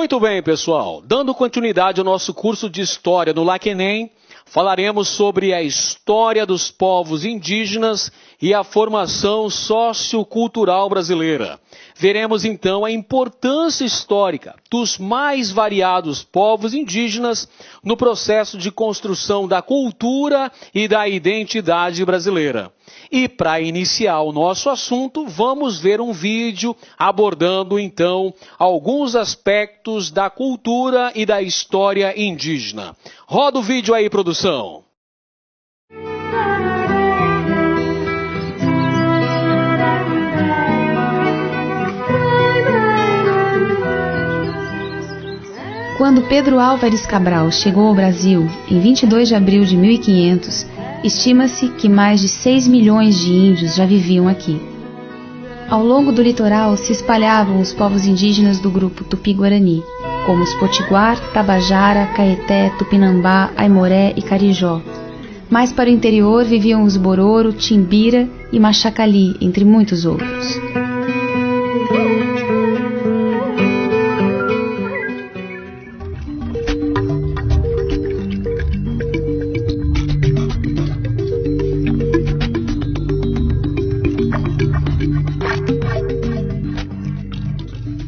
Muito bem, pessoal. Dando continuidade ao nosso curso de História no LACENEM, falaremos sobre a história dos povos indígenas e a formação sociocultural brasileira. Veremos então a importância histórica dos mais variados povos indígenas no processo de construção da cultura e da identidade brasileira. E para iniciar o nosso assunto, vamos ver um vídeo abordando então alguns aspectos da cultura e da história indígena. Roda o vídeo aí, produção. Quando Pedro Álvares Cabral chegou ao Brasil, em 22 de abril de 1500, estima-se que mais de 6 milhões de índios já viviam aqui. Ao longo do litoral se espalhavam os povos indígenas do grupo Tupi-Guarani, como os Potiguar, Tabajara, Caeté, Tupinambá, Aimoré e Carijó. Mais para o interior viviam os Bororo, Timbira e Machacali, entre muitos outros.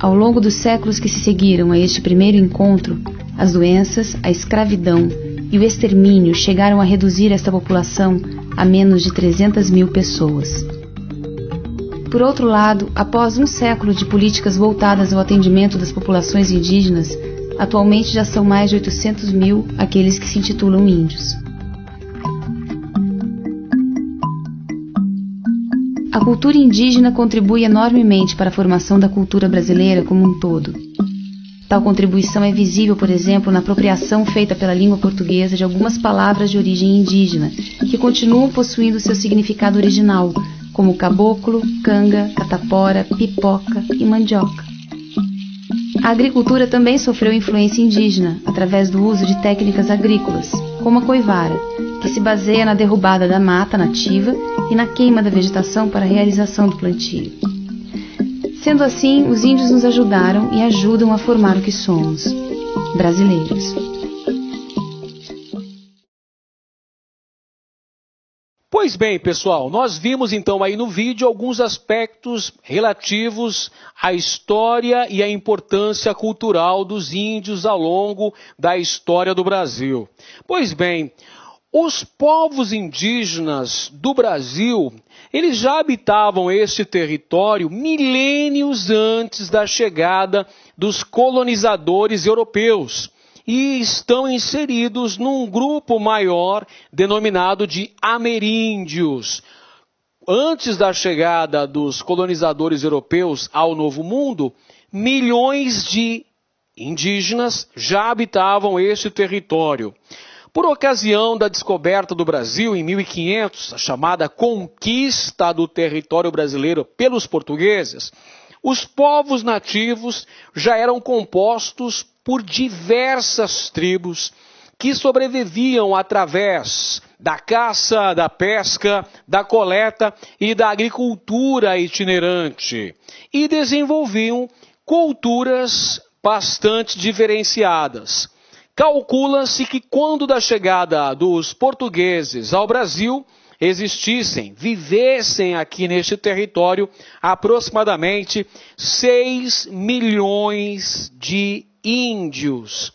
Ao longo dos séculos que se seguiram a este primeiro encontro, as doenças, a escravidão e o extermínio chegaram a reduzir esta população a menos de 300 mil pessoas. Por outro lado, após um século de políticas voltadas ao atendimento das populações indígenas, atualmente já são mais de 800 mil aqueles que se intitulam índios. A cultura indígena contribui enormemente para a formação da cultura brasileira como um todo. Tal contribuição é visível, por exemplo, na apropriação feita pela língua portuguesa de algumas palavras de origem indígena, que continuam possuindo seu significado original, como caboclo, canga, catapora, pipoca e mandioca. A agricultura também sofreu influência indígena, através do uso de técnicas agrícolas, como a coivara, que se baseia na derrubada da mata nativa e na queima da vegetação para a realização do plantio. Sendo assim, os índios nos ajudaram e ajudam a formar o que somos, brasileiros. Pois bem, pessoal, nós vimos então aí no vídeo alguns aspectos relativos à história e à importância cultural dos índios ao longo da história do Brasil. Pois bem, os povos indígenas do Brasil, eles já habitavam este território milênios antes da chegada dos colonizadores europeus e estão inseridos num grupo maior denominado de ameríndios. Antes da chegada dos colonizadores europeus ao Novo Mundo, milhões de indígenas já habitavam este território. Por ocasião da descoberta do Brasil em 1500, a chamada conquista do território brasileiro pelos portugueses, os povos nativos já eram compostos por diversas tribos que sobreviviam através da caça, da pesca, da coleta e da agricultura itinerante e desenvolviam culturas bastante diferenciadas. Calcula-se que quando da chegada dos portugueses ao Brasil, vivessem aqui neste território aproximadamente 6 milhões de índios.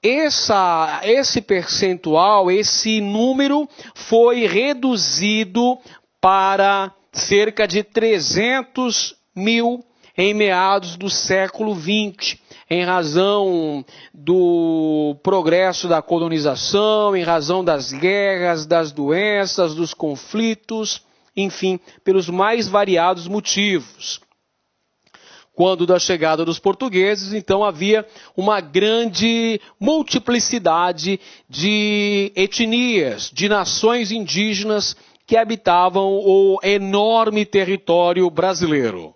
Esse percentual, esse número foi reduzido para cerca de 300 mil em meados do século XX. Em razão do progresso da colonização, em razão das guerras, das doenças, dos conflitos, enfim, pelos mais variados motivos. Quando da chegada dos portugueses, então havia uma grande multiplicidade de etnias, de nações indígenas que habitavam o enorme território brasileiro.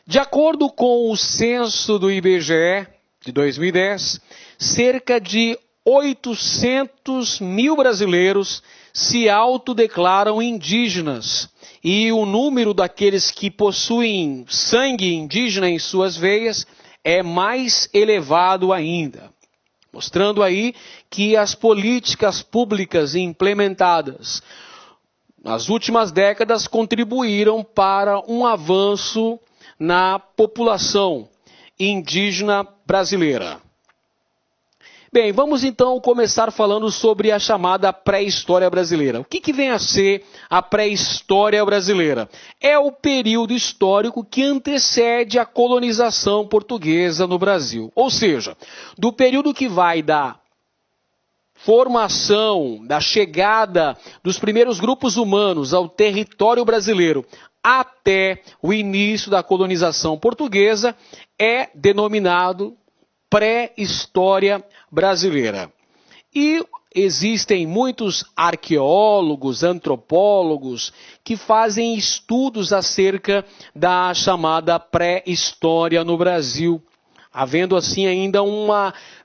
De acordo com o censo do IBGE de 2010, cerca de 800 mil brasileiros se autodeclaram indígenas e o número daqueles que possuem sangue indígena em suas veias é mais elevado ainda, mostrando aí que as políticas públicas implementadas nas últimas décadas contribuíram para um avanço na população indígena brasileira. Bem, vamos então começar falando sobre a chamada pré-história brasileira. O que vem a ser a pré-história brasileira? É o período histórico que antecede a colonização portuguesa no Brasil. Ou seja, do período que vai da formação, da chegada dos primeiros grupos humanos ao território brasileiro até o início da colonização portuguesa, é denominado pré-história brasileira. E existem muitos arqueólogos, antropólogos, que fazem estudos acerca da chamada pré-história no Brasil,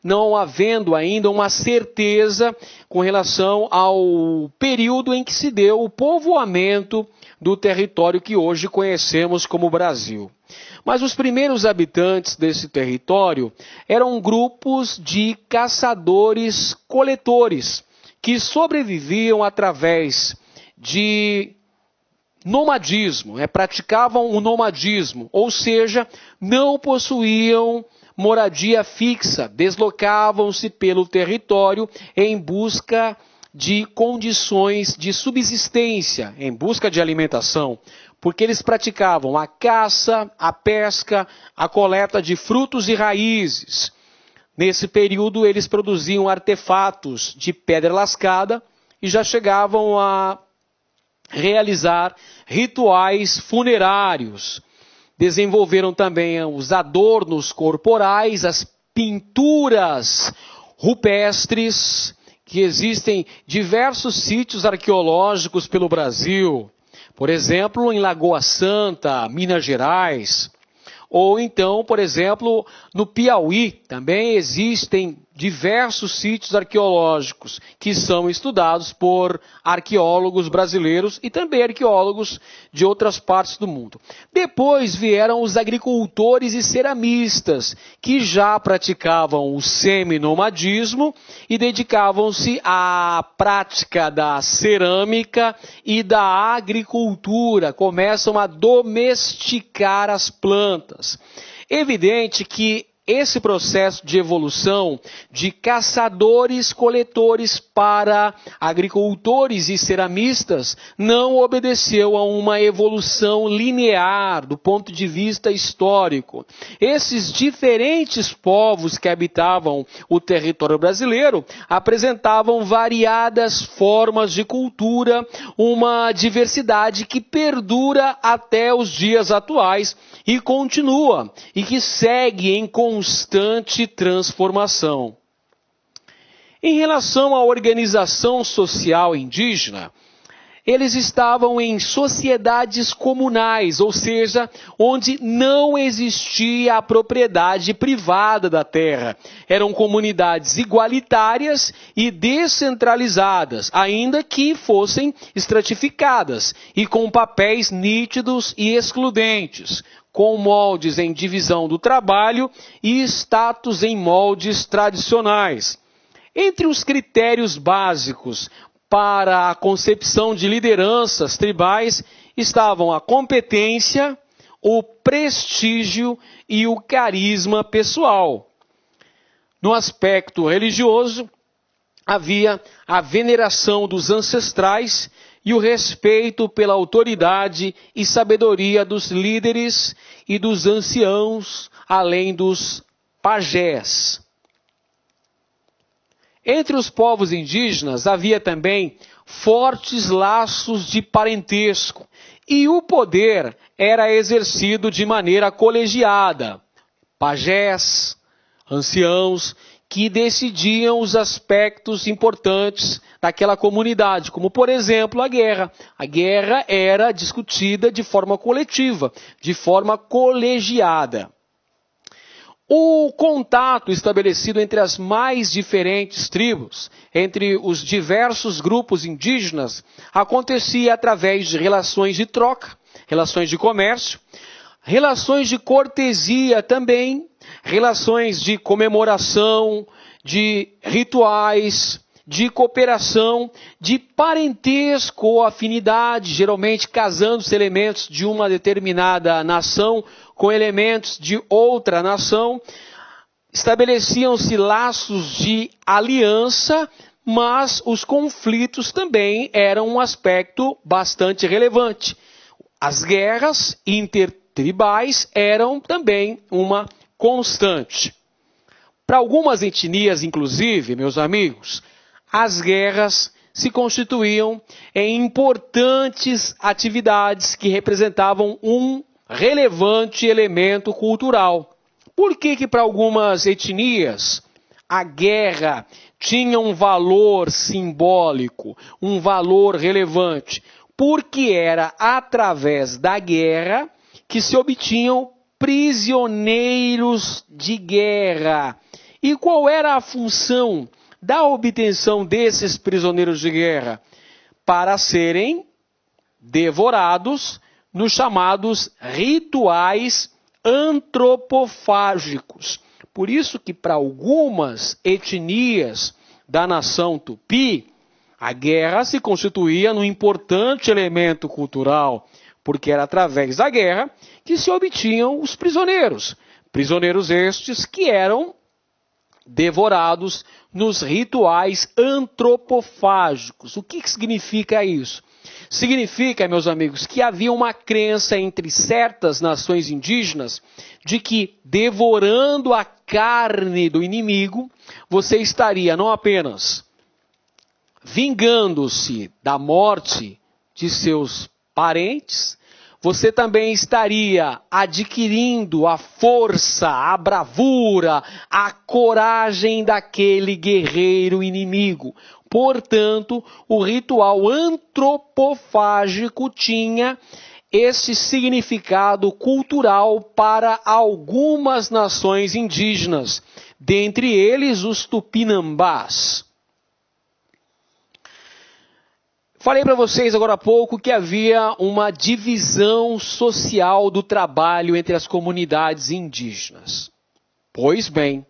não havendo ainda uma certeza com relação ao período em que se deu o povoamento do território que hoje conhecemos como Brasil. Mas os primeiros habitantes desse território eram grupos de caçadores-coletores, que sobreviviam através de nomadismo, praticavam o nomadismo, ou seja, não possuíam moradia fixa, deslocavam-se pelo território em busca de condições de subsistência, em busca de alimentação, porque eles praticavam a caça, a pesca, a coleta de frutos e raízes. Nesse período, eles produziam artefatos de pedra lascada e já chegavam a realizar rituais funerários. Desenvolveram também os adornos corporais, as pinturas rupestres, que existem diversos sítios arqueológicos pelo Brasil. Por exemplo, em Lagoa Santa, Minas Gerais. Ou então, por exemplo, no Piauí também existem diversos sítios arqueológicos que são estudados por arqueólogos brasileiros e também arqueólogos de outras partes do mundo. Depois vieram os agricultores e ceramistas, que já praticavam o seminomadismo e dedicavam-se à prática da cerâmica e da agricultura. Começam a domesticar as plantas. Evidente que esse processo de evolução de caçadores-coletores para agricultores e ceramistas não obedeceu a uma evolução linear do ponto de vista histórico. Esses diferentes povos que habitavam o território brasileiro apresentavam variadas formas de cultura, uma diversidade que perdura até os dias atuais e continua, e que segue em constante transformação. Em relação à organização social indígena, eles estavam em sociedades comunais, ou seja, onde não existia a propriedade privada da terra. Eram comunidades igualitárias e descentralizadas, ainda que fossem estratificadas e com papéis nítidos e excludentes, com moldes em divisão do trabalho e status em moldes tradicionais. Entre os critérios básicos para a concepção de lideranças tribais estavam a competência, o prestígio e o carisma pessoal. No aspecto religioso, havia a veneração dos ancestrais e o respeito pela autoridade e sabedoria dos líderes e dos anciãos, além dos pajés. Entre os povos indígenas havia também fortes laços de parentesco e o poder era exercido de maneira colegiada. Pajés, anciãos, que decidiam os aspectos importantes daquela comunidade, como, por exemplo, a guerra. A guerra era discutida de forma coletiva, de forma colegiada. O contato estabelecido entre as mais diferentes tribos, entre os diversos grupos indígenas, acontecia através de relações de troca, relações de comércio, relações de cortesia também, relações de comemoração, de rituais, de cooperação, de parentesco ou afinidade, geralmente casando-se elementos de uma determinada nação com elementos de outra nação. Estabeleciam-se laços de aliança, mas os conflitos também eram um aspecto bastante relevante. As guerras intertribais eram também uma constante. Para algumas etnias, inclusive, meus amigos, as guerras se constituíam em importantes atividades que representavam um relevante elemento cultural. Por que para algumas etnias a guerra tinha um valor simbólico, um valor relevante? Porque era através da guerra que se obtinham prisioneiros de guerra. E qual era a função da obtenção desses prisioneiros de guerra? Para serem devorados nos chamados rituais antropofágicos. Por isso que para algumas etnias da nação Tupi, a guerra se constituía num importante elemento cultural, porque era através da guerra que se obtinham os prisioneiros. Prisioneiros estes que eram devorados nos rituais antropofágicos. O que significa isso? Significa, meus amigos, que havia uma crença entre certas nações indígenas de que, devorando a carne do inimigo, você estaria não apenas vingando-se da morte de seus parentes, você também estaria adquirindo a força, a bravura, a coragem daquele guerreiro inimigo. Portanto, o ritual antropofágico tinha esse significado cultural para algumas nações indígenas, dentre eles os tupinambás. Falei para vocês agora há pouco que havia uma divisão social do trabalho entre as comunidades indígenas. Pois bem,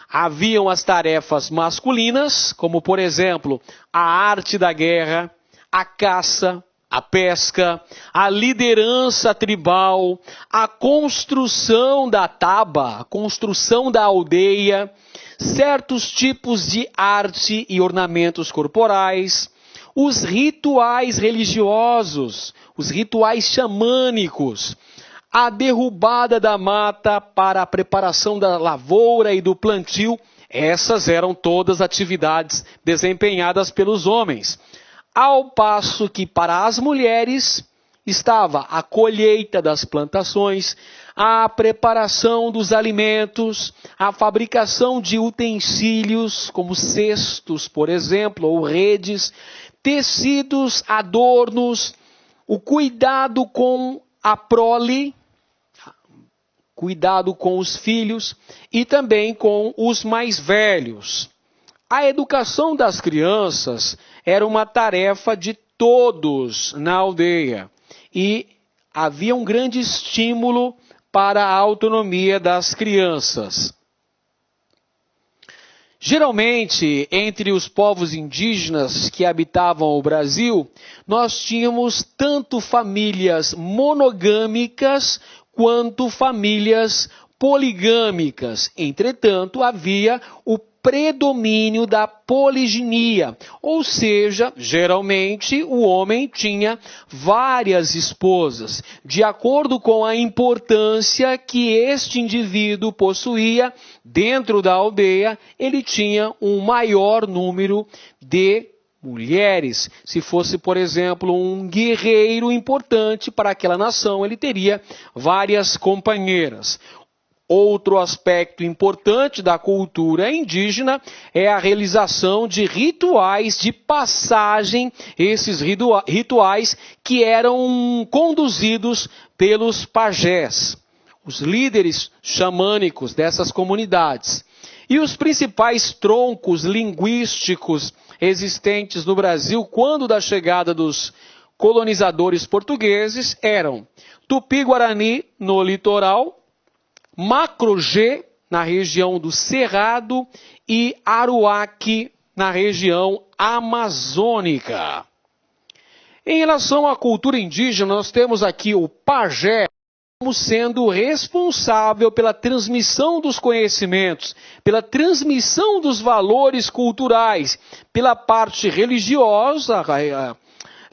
haviam as tarefas masculinas, como por exemplo, a arte da guerra, a caça, a pesca, a liderança tribal, a construção da taba, a construção da aldeia, certos tipos de arte e ornamentos corporais, os rituais religiosos, os rituais xamânicos, a derrubada da mata para a preparação da lavoura e do plantio. Essas eram todas atividades desempenhadas pelos homens. Ao passo que para as mulheres estava a colheita das plantações, a preparação dos alimentos, a fabricação de utensílios, como cestos, por exemplo, ou redes, tecidos, adornos, o cuidado com a prole, cuidado com os filhos e também com os mais velhos. A educação das crianças era uma tarefa de todos na aldeia e havia um grande estímulo para a autonomia das crianças. Geralmente, entre os povos indígenas que habitavam o Brasil, nós tínhamos tanto famílias monogâmicas quanto famílias poligâmicas. Entretanto, havia o predomínio da poliginia, ou seja, geralmente o homem tinha várias esposas, de acordo com a importância que este indivíduo possuía dentro da aldeia. Ele tinha um maior número de mulheres. Se fosse, por exemplo, um guerreiro importante para aquela nação, ele teria várias companheiras. Outro aspecto importante da cultura indígena é a realização de rituais de passagem, esses rituais que eram conduzidos pelos pajés, os líderes xamânicos dessas comunidades. E os principais troncos linguísticos existentes no Brasil quando da chegada dos colonizadores portugueses eram Tupi-Guarani no litoral, Macro-G na região do Cerrado, e Aruac, na região amazônica. Em relação à cultura indígena, nós temos aqui o pajé como sendo responsável pela transmissão dos conhecimentos, pela transmissão dos valores culturais, pela parte religiosa,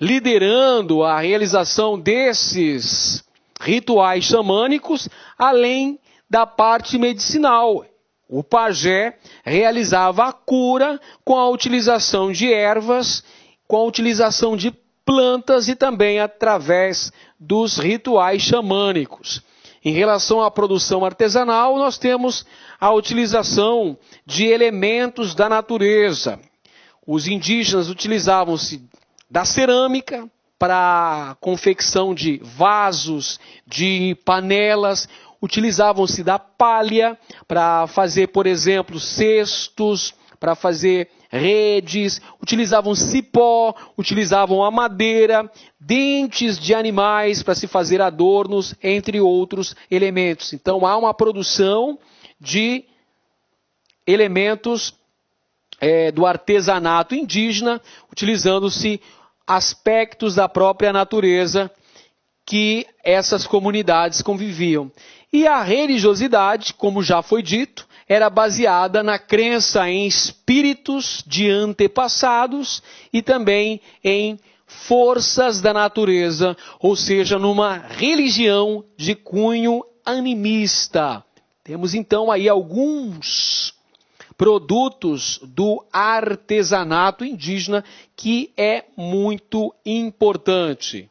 liderando a realização desses rituais xamânicos, além da parte medicinal. O pajé realizava a cura com a utilização de ervas, com a utilização de plantas e também através dos rituais xamânicos. Em relação à produção artesanal, nós temos a utilização de elementos da natureza. Os indígenas utilizavam-se da cerâmica para a confecção de vasos, de panelas, utilizavam-se da palha para fazer, por exemplo, cestos, para fazer redes, utilizavam cipó, utilizavam a madeira, dentes de animais para se fazer adornos, entre outros elementos. Então há uma produção de elementos do artesanato indígena, utilizando-se aspectos da própria natureza que essas comunidades conviviam. E a religiosidade, como já foi dito, era baseada na crença em espíritos de antepassados e também em forças da natureza, ou seja, numa religião de cunho animista. Temos então aí alguns produtos do artesanato indígena que é muito importante.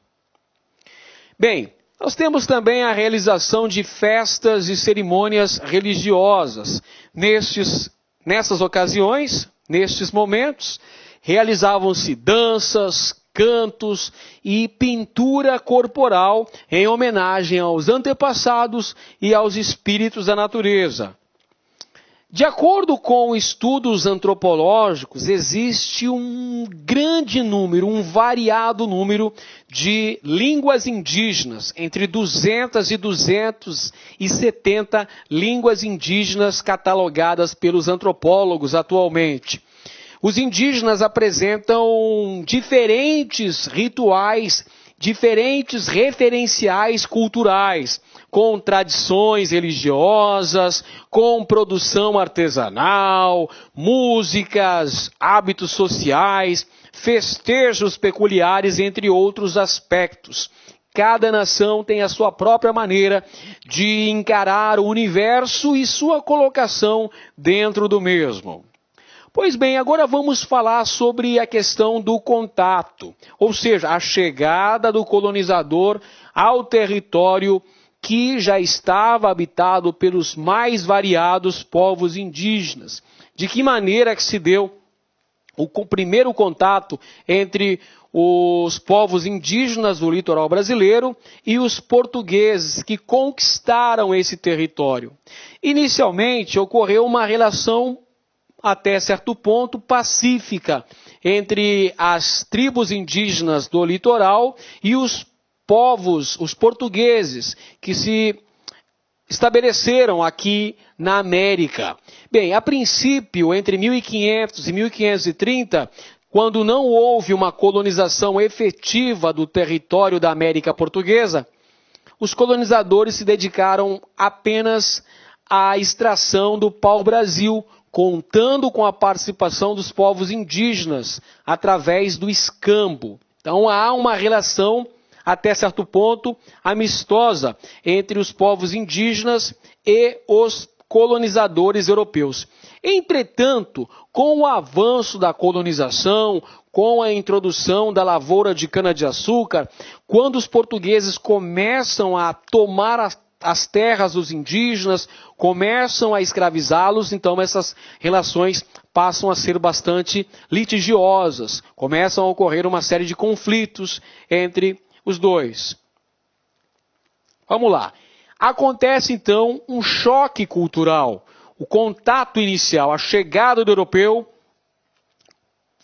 Bem, nós temos também a realização de festas e cerimônias religiosas. Nessas ocasiões, nestes momentos, realizavam-se danças, cantos e pintura corporal em homenagem aos antepassados e aos espíritos da natureza. De acordo com estudos antropológicos, existe um grande número, um variado número de línguas indígenas, entre 200 e 270 línguas indígenas catalogadas pelos antropólogos atualmente. Os indígenas apresentam diferentes rituais, diferentes referenciais culturais, com tradições religiosas, com produção artesanal, músicas, hábitos sociais, festejos peculiares, entre outros aspectos. Cada nação tem a sua própria maneira de encarar o universo e sua colocação dentro do mesmo. Pois bem, agora vamos falar sobre a questão do contato, ou seja, a chegada do colonizador ao território que já estava habitado pelos mais variados povos indígenas. De que maneira que se deu o primeiro contato entre os povos indígenas do litoral brasileiro e os portugueses que conquistaram esse território? Inicialmente ocorreu uma relação até certo ponto pacífica entre as tribos indígenas do litoral e os povos, os portugueses, que se estabeleceram aqui na América. Bem, a princípio, entre 1500 e 1530, quando não houve uma colonização efetiva do território da América Portuguesa, os colonizadores se dedicaram apenas à extração do pau-brasil, contando com a participação dos povos indígenas através do escambo. Então há uma relação até certo ponto, amistosa entre os povos indígenas e os colonizadores europeus. Entretanto, com o avanço da colonização, com a introdução da lavoura de cana-de-açúcar, quando os portugueses começam a tomar as terras dos indígenas, começam a escravizá-los, então essas relações passam a ser bastante litigiosas, começam a ocorrer uma série de conflitos entre os dois. Vamos lá. Acontece então um choque cultural, o contato inicial, a chegada do europeu,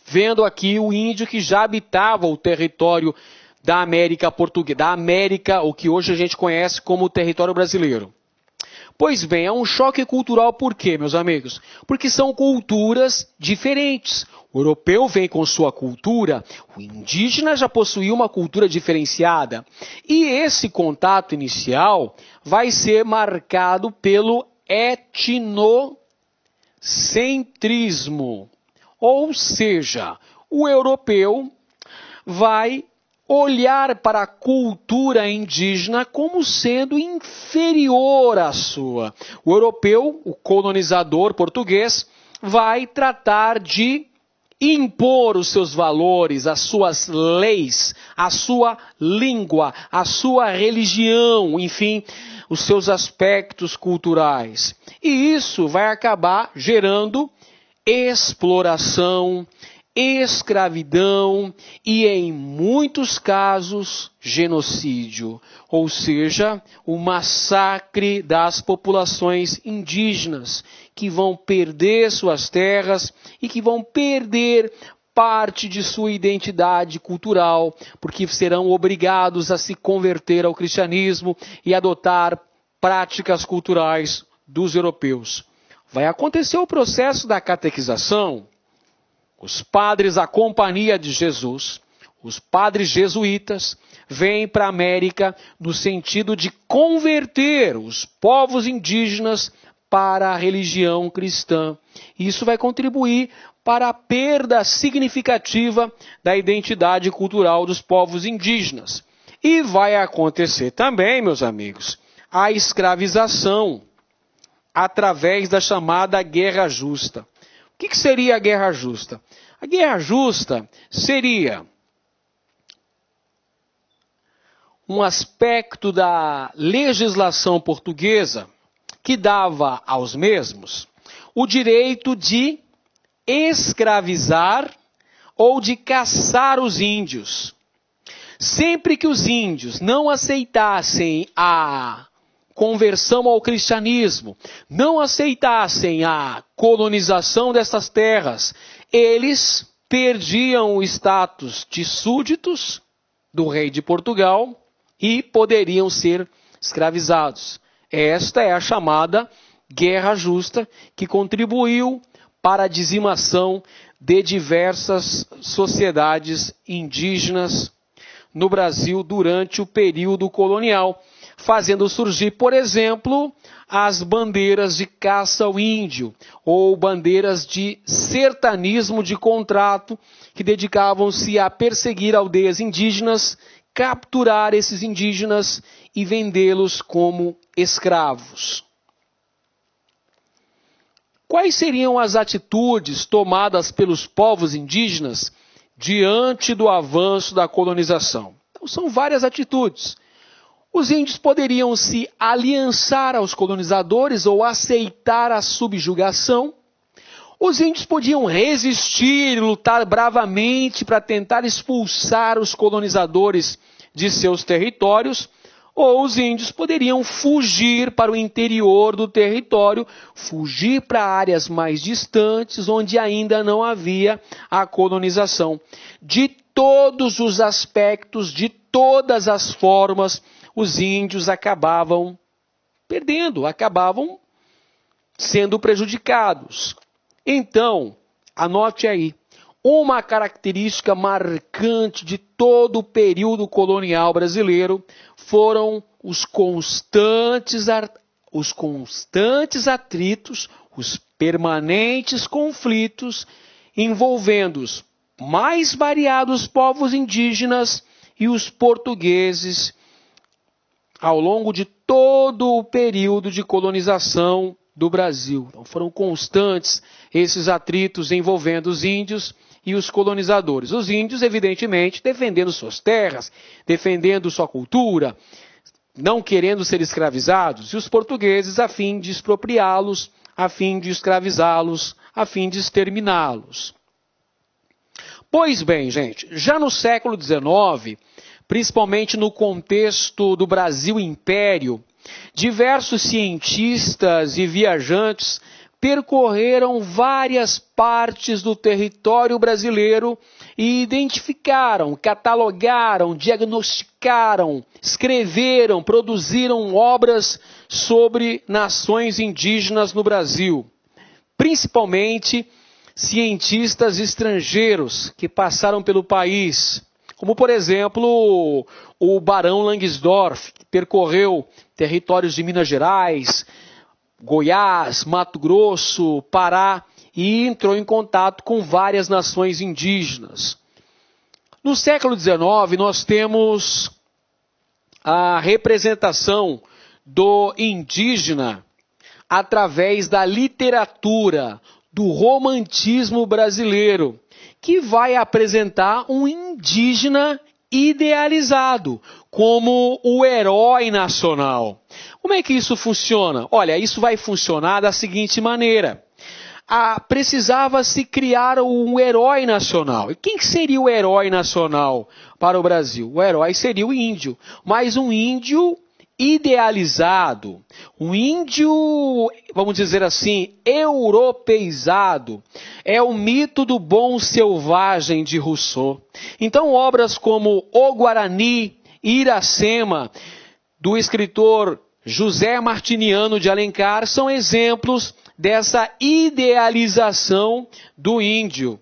vendo aqui o índio que já habitava o território da América Portuguesa, da América, o que hoje a gente conhece como território brasileiro. Pois bem, é um choque cultural por quê, meus amigos? Porque são culturas diferentes. O europeu vem com sua cultura, o indígena já possuía uma cultura diferenciada. E esse contato inicial vai ser marcado pelo etnocentrismo. Ou seja, o europeu vai olhar para a cultura indígena como sendo inferior à sua. O europeu, o colonizador português, vai tratar de impor os seus valores, as suas leis, a sua língua, a sua religião, enfim, os seus aspectos culturais. E isso vai acabar gerando exploração, escravidão e, em muitos casos, genocídio, ou seja, o massacre das populações indígenas, que vão perder suas terras e que vão perder parte de sua identidade cultural, porque serão obrigados a se converter ao cristianismo e adotar práticas culturais dos europeus. Vai acontecer o processo da catequização. Os padres da Companhia de Jesus, os padres jesuítas, vêm para a América no sentido de converter os povos indígenas para a religião cristã. Isso vai contribuir para a perda significativa da identidade cultural dos povos indígenas. E vai acontecer também, meus amigos, a escravização através da chamada Guerra Justa. O que seria a Guerra Justa? A Guerra Justa seria um aspecto da legislação portuguesa que dava aos mesmos o direito de escravizar ou de caçar os índios. Sempre que os índios não aceitassem a conversão ao cristianismo, não aceitassem a colonização dessas terras, eles perdiam o status de súditos do rei de Portugal e poderiam ser escravizados. Esta é a chamada Guerra Justa, que contribuiu para a dizimação de diversas sociedades indígenas no Brasil durante o período colonial, fazendo surgir, por exemplo, as bandeiras de caça ao índio, ou bandeiras de sertanismo de contrato, que dedicavam-se a perseguir aldeias indígenas, capturar esses indígenas e vendê-los como escravos. Quais seriam as atitudes tomadas pelos povos indígenas diante do avanço da colonização? Então, são várias atitudes. Os índios poderiam se aliançar aos colonizadores ou aceitar a subjugação. Os índios podiam resistir e lutar bravamente para tentar expulsar os colonizadores de seus territórios. Ou os índios poderiam fugir para o interior do território, fugir para áreas mais distantes, onde ainda não havia a colonização. De todos os aspectos, de todas as formas, os índios acabavam perdendo, acabavam sendo prejudicados. Então, anote aí, uma característica marcante de todo o período colonial brasileiro foram os constantes atritos, os permanentes conflitos envolvendo os mais variados povos indígenas e os portugueses ao longo de todo o período de colonização do Brasil. Então, foram constantes esses atritos envolvendo os índios e os colonizadores. Os índios, evidentemente, defendendo suas terras, defendendo sua cultura, não querendo ser escravizados, e os portugueses a fim de expropriá-los, a fim de escravizá-los, a fim de exterminá-los. Pois bem, gente, já no século XIX, principalmente no contexto do Brasil Império, diversos cientistas e viajantes percorreram várias partes do território brasileiro e identificaram, catalogaram, diagnosticaram, escreveram, produziram obras sobre nações indígenas no Brasil. Principalmente cientistas estrangeiros que passaram pelo país, como por exemplo o Barão Langsdorff, que percorreu territórios de Minas Gerais, Goiás, Mato Grosso, Pará e entrou em contato com várias nações indígenas. No século XIX nós temos a representação do indígena através da literatura, do romantismo brasileiro, que vai apresentar um indígena idealizado como o herói nacional. Como é que isso funciona? Olha, isso vai funcionar da seguinte maneira. Precisava-se criar um herói nacional. E quem seria o herói nacional para o Brasil? O herói seria o índio, mas um índio idealizado, um índio, vamos dizer assim, europeizado. É o mito do bom selvagem de Rousseau. Então, obras como O Guarani, Iracema, do escritor José Martiniano de Alencar, são exemplos dessa idealização do índio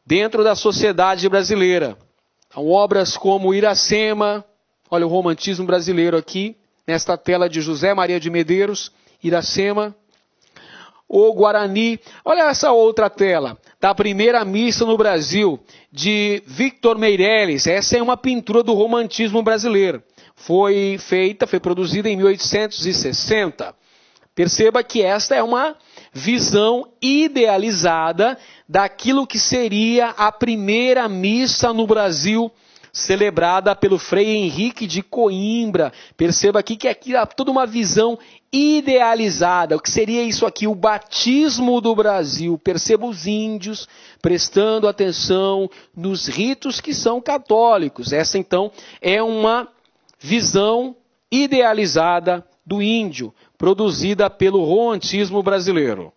dentro da sociedade brasileira. Então, obras como Iracema, olha o romantismo brasileiro aqui, nesta tela de José Maria de Medeiros, Iracema. O Guarani, olha essa outra tela, da primeira missa no Brasil, de Victor Meirelles. Essa é uma pintura do romantismo brasileiro. Foi produzida em 1860. Perceba que esta é uma visão idealizada daquilo que seria a primeira missa no Brasil, celebrada pelo Frei Henrique de Coimbra. Perceba aqui que aqui há toda uma visão idealizada. O que seria isso aqui? O batismo do Brasil. Perceba os índios prestando atenção nos ritos que são católicos. Essa, então, é uma visão idealizada do índio, produzida pelo romantismo brasileiro.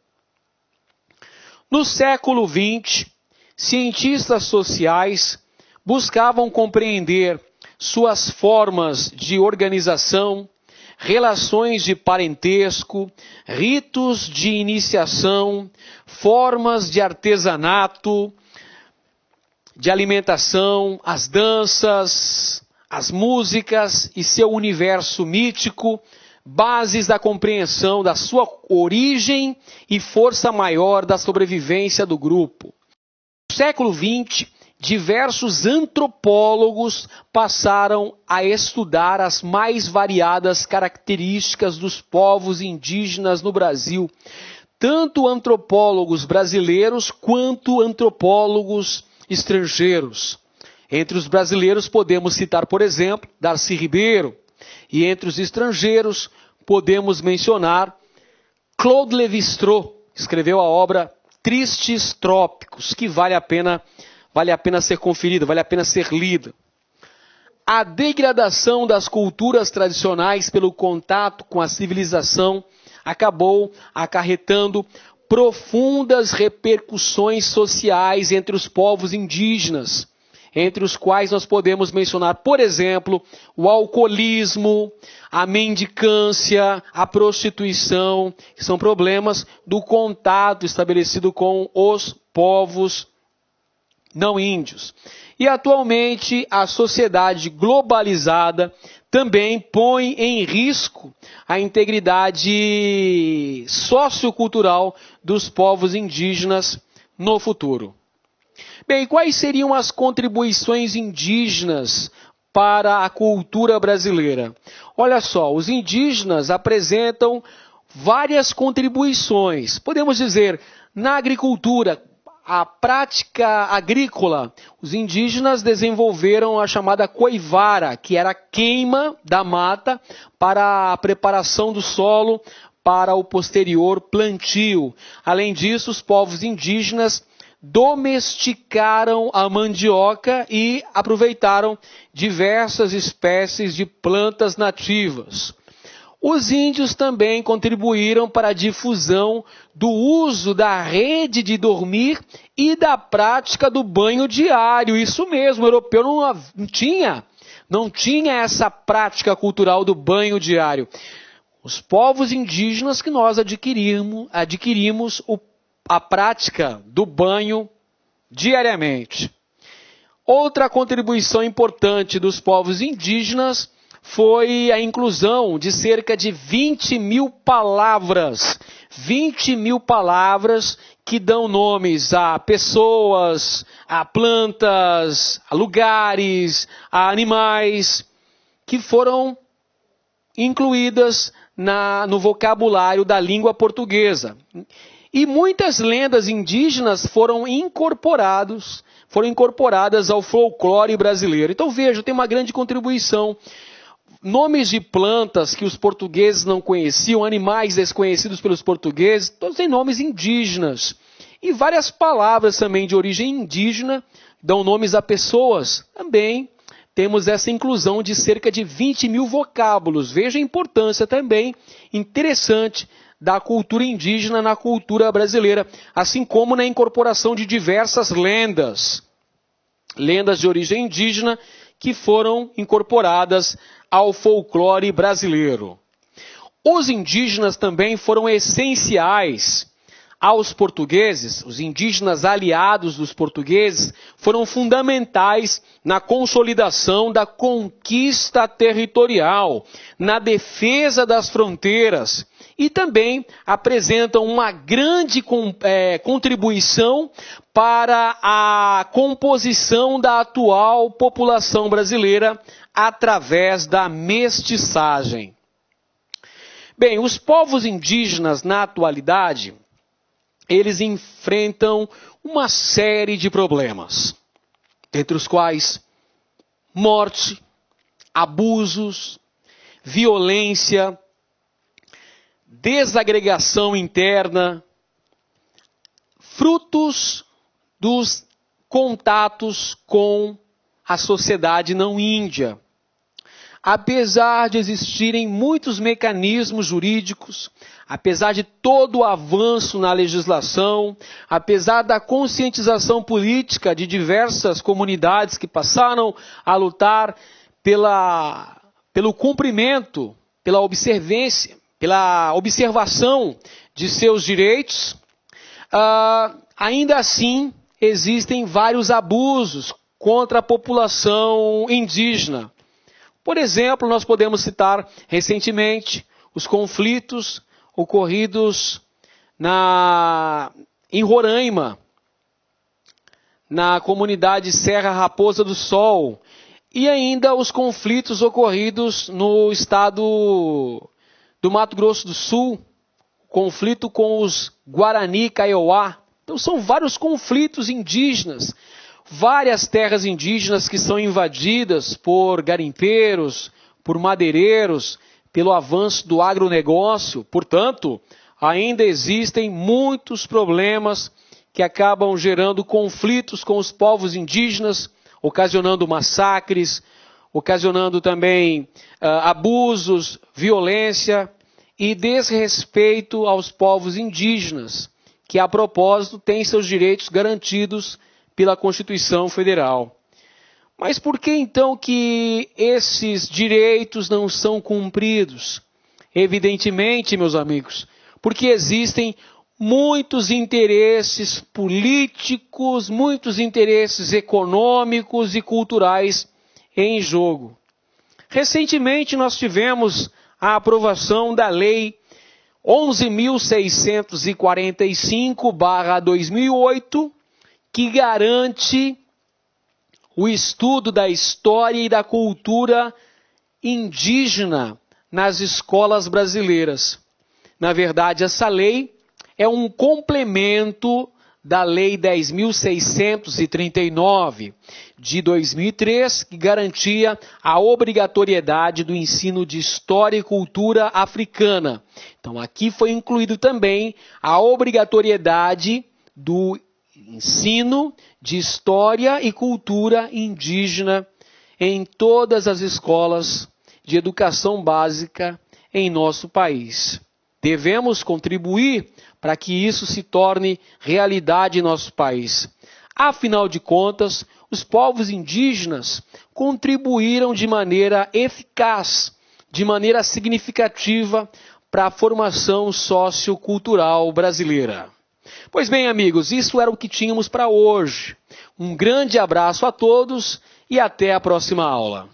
No século XX, cientistas sociais buscavam compreender suas formas de organização, relações de parentesco, ritos de iniciação, formas de artesanato, de alimentação, as danças, as músicas e seu universo mítico, bases da compreensão da sua origem e força maior da sobrevivência do grupo. No século XX, diversos antropólogos passaram a estudar as mais variadas características dos povos indígenas no Brasil, tanto antropólogos brasileiros quanto antropólogos estrangeiros. Entre os brasileiros podemos citar, por exemplo, Darcy Ribeiro, e entre os estrangeiros podemos mencionar Claude Lévi-Strauss, que escreveu a obra Tristes Trópicos, que vale a pena ser conferida, vale a pena ser lida. A degradação das culturas tradicionais pelo contato com a civilização acabou acarretando profundas repercussões sociais entre os povos indígenas, entre os quais nós podemos mencionar, por exemplo, o alcoolismo, a mendicância, a prostituição, que são problemas do contato estabelecido com os povos não índios. E atualmente a sociedade globalizada também põe em risco a integridade sociocultural dos povos indígenas no futuro. Bem, quais seriam as contribuições indígenas para a cultura brasileira? Olha só, os indígenas apresentam várias contribuições. Podemos dizer, na agricultura, a prática agrícola, os indígenas desenvolveram a chamada coivara, que era a queima da mata para a preparação do solo para o posterior plantio. Além disso, os povos indígenas domesticaram a mandioca e aproveitaram diversas espécies de plantas nativas. Os índios também contribuíram para a difusão do uso da rede de dormir e da prática do banho diário. Isso mesmo, o europeu não tinha essa prática cultural do banho diário. Os povos indígenas que nós adquirimos a prática do banho diariamente. Outra contribuição importante dos povos indígenas foi a inclusão de cerca de 20 mil palavras. 20 mil palavras que dão nomes a pessoas, a plantas, a lugares, a animais, que foram incluídas no vocabulário da língua portuguesa. E muitas lendas indígenas foram incorporadas ao folclore brasileiro. Então veja, tem uma grande contribuição. Nomes de plantas que os portugueses não conheciam, animais desconhecidos pelos portugueses, todos têm nomes indígenas. E várias palavras também de origem indígena dão nomes a pessoas. Também temos essa inclusão de cerca de 20 mil vocábulos. Veja a importância também interessante da cultura indígena na cultura brasileira, assim como na incorporação de diversas lendas de origem indígena que foram incorporadas ao folclore brasileiro. Os indígenas também foram essenciais aos portugueses. Os indígenas aliados dos portugueses foram fundamentais na consolidação da conquista territorial, na defesa das fronteiras, e também apresentam uma grande contribuição para a composição da atual população brasileira através da mestiçagem. Bem, os povos indígenas na atualidade, eles enfrentam uma série de problemas, entre os quais morte, abusos, violência, desagregação interna, frutos dos contatos com a sociedade não índia. Apesar de existirem muitos mecanismos jurídicos, apesar de todo o avanço na legislação, apesar da conscientização política de diversas comunidades que passaram a lutar pelo cumprimento, pela observação de seus direitos, ainda assim existem vários abusos contra a população indígena. Por exemplo, nós podemos citar recentemente os conflitos ocorridos em Roraima, na comunidade Serra Raposa do Sol, e ainda os conflitos ocorridos no estado do Mato Grosso do Sul, conflito com os Guarani Kaiowá. Então são vários conflitos indígenas, várias terras indígenas que são invadidas por garimpeiros, por madeireiros, pelo avanço do agronegócio. Portanto, ainda existem muitos problemas que acabam gerando conflitos com os povos indígenas, ocasionando massacres, ocasionando também abusos, violência e desrespeito aos povos indígenas, que a propósito têm seus direitos garantidos pela Constituição Federal. Mas por que então que esses direitos não são cumpridos? Evidentemente, meus amigos, porque existem muitos interesses políticos, muitos interesses econômicos e culturais em jogo. Recentemente nós tivemos a aprovação da Lei 11.645/2008, que garante o estudo da história e da cultura indígena nas escolas brasileiras. Na verdade, essa lei é um complemento da Lei 10.639 de 2003, que garantia a obrigatoriedade do ensino de história e cultura africana. Então, aqui foi incluído também a obrigatoriedade do ensino de história e cultura indígena em todas as escolas de educação básica em nosso país. Devemos contribuir para que isso se torne realidade em nosso país. Afinal de contas, os povos indígenas contribuíram de maneira eficaz, de maneira significativa para a formação sociocultural brasileira. Pois bem, amigos, isso era o que tínhamos para hoje. Um grande abraço a todos e até a próxima aula.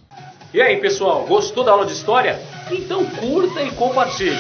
E aí, pessoal, gostou da aula de história? Então curta e compartilhe.